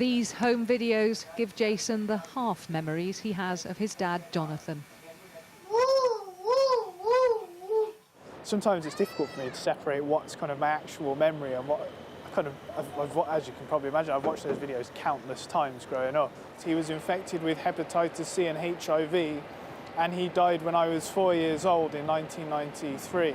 These home videos give Jason the half memories he has of his dad, Jonathan. Sometimes it's difficult for me to separate what's kind of my actual memory and what as you can probably imagine, I've watched those videos countless times growing up. He was infected with hepatitis C and HIV, and he died when I was 4 years old in 1993.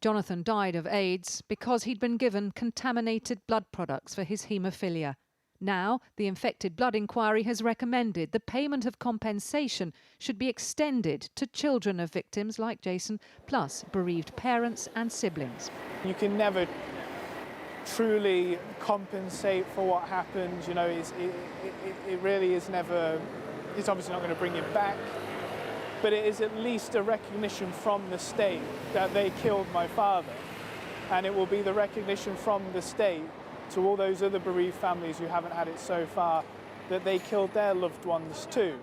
Jonathan died of AIDS because he'd been given contaminated blood products for his haemophilia. Now, the Infected Blood Inquiry has recommended the payment of compensation should be extended to children of victims like Jason, plus bereaved parents and siblings. You can never truly compensate for what happened. You know, it really is never, it's obviously not going to bring it back, but it is at least a recognition from the state that they killed my father. And it will be the recognition from the state to all those other bereaved families who haven't had it so far, that they killed their loved ones too.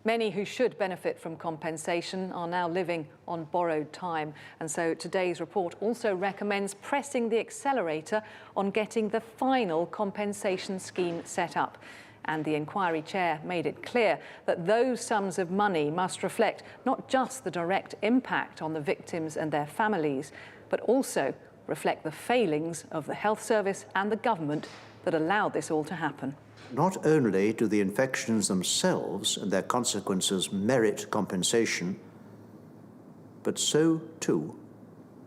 Many who should benefit from compensation are now living on borrowed time. And so today's report also recommends pressing the accelerator on getting the final compensation scheme set up. And the inquiry chair made it clear that those sums of money must reflect not just the direct impact on the victims and their families, but also reflect the failings of the health service and the government that allowed this all to happen. Not only do the infections themselves and their consequences merit compensation, but so too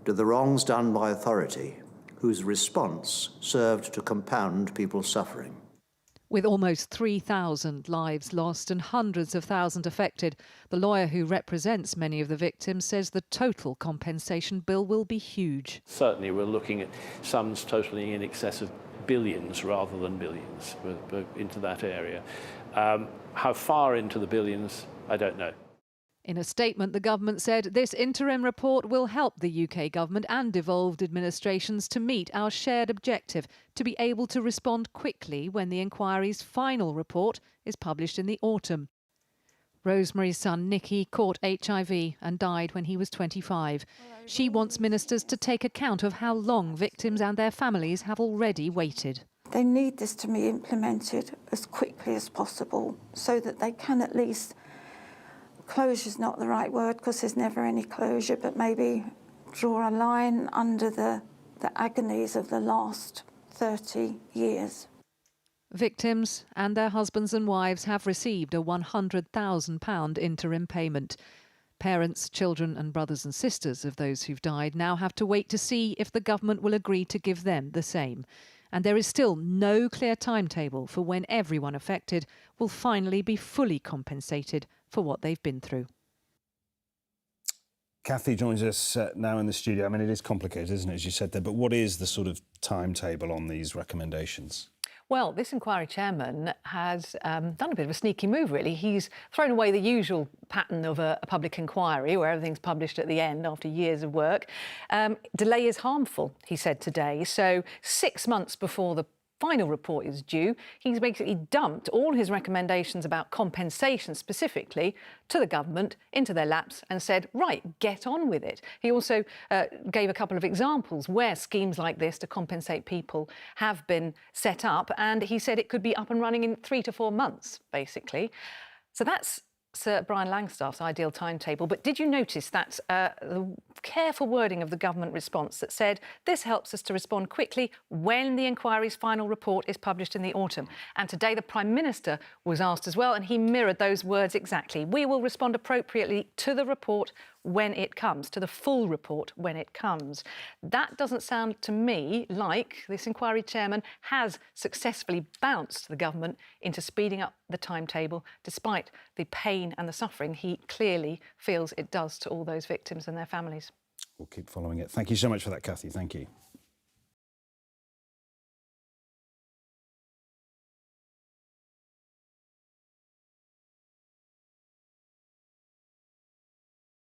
do the wrongs done by authority, whose response served to compound people's suffering. With almost 3,000 lives lost and hundreds of thousands affected, the lawyer who represents many of the victims says the total compensation bill will be huge. Certainly we're looking at sums totaling in excess of billions rather than billions into that area. How far into the billions, I don't know. In a statement, the government said this interim report will help the UK government and devolved administrations to meet our shared objective to be able to respond quickly when the inquiry's final report is published in the autumn. Rosemary's son, Nicky, caught HIV and died when he was 25. She wants ministers to take account of how long victims and their families have already waited. They need this to be implemented as quickly as possible so that they can at least, closure's not the right word because there's never any closure, but maybe draw a line under the agonies of the last 30 years. Victims and their husbands and wives have received a £100,000 interim payment. Parents, children and brothers and sisters of those who've died now have to wait to see if the government will agree to give them the same. And there is still no clear timetable for when everyone affected will finally be fully compensated for what they've been through. Kathy joins us now in the studio. I mean, it is complicated, isn't it, as you said there, but what is the sort of timetable on these recommendations? Well, this inquiry chairman has done a bit of a sneaky move, really. He's thrown away the usual pattern of a public inquiry where everything's published at the end after years of work. Delay is harmful, he said today. So 6 months before the final report is due, he's basically dumped all his recommendations about compensation specifically to the government into their laps and said, right, get on with it. He also gave a couple of examples where schemes like this to compensate people have been set up, and he said it could be up and running in 3 to 4 months, basically. So that's Sir Brian Langstaff's ideal timetable. But did you notice that the careful wording of the government response that said this helps us to respond quickly when the inquiry's final report is published in the autumn? And today the Prime Minister was asked as well, and he mirrored those words exactly. We will respond appropriately to the report when it comes, to the full report when it comes. That doesn't sound to me like this inquiry chairman has successfully bounced the government into speeding up the timetable, despite the pain and the suffering he clearly feels it does to all those victims and their families. We'll keep following it. Thank you so much for that, Kathy. Thank you.